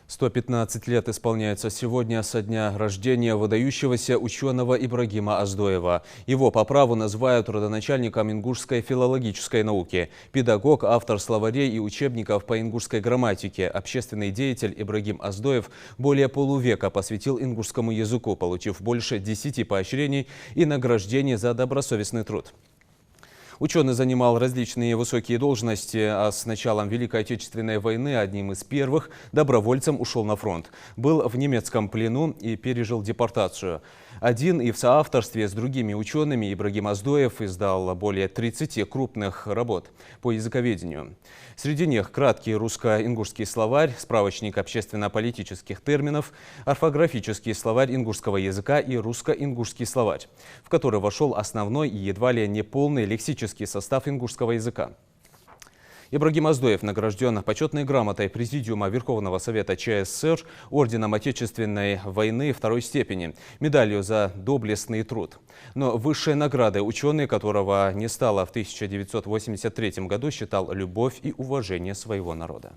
115 лет исполняется сегодня со дня рождения выдающегося ученого Ибрагима Оздоева. Его по праву называют родоначальником ингушской филологической науки. Педагог, автор словарей и учебников по ингушской грамматике, общественный деятель Ибрагим Оздоев более полувека посвятил ингушскому языку, получив больше 10 поощрений и награждений за добросовестный труд. Ученый занимал различные высокие должности, а с началом Великой Отечественной войны одним из первых добровольцем ушел на фронт. Был в немецком плену и пережил депортацию. Один и в соавторстве с другими учеными Ибрагим Оздоев издал более 30 крупных работ по языковедению. Среди них краткий русско-ингушский словарь, справочник общественно-политических терминов, орфографический словарь ингушского языка и русско-ингушский словарь, в который вошел основной и едва ли не полный лексический состав ингушского языка. Ибрагим Оздоев награжден почетной грамотой Президиума Верховного Совета ЧССР, орденом Отечественной войны второй степени, медалью за доблестный труд. Но высшей наградой ученый, которого не стало в 1983 году, считал любовь и уважение своего народа.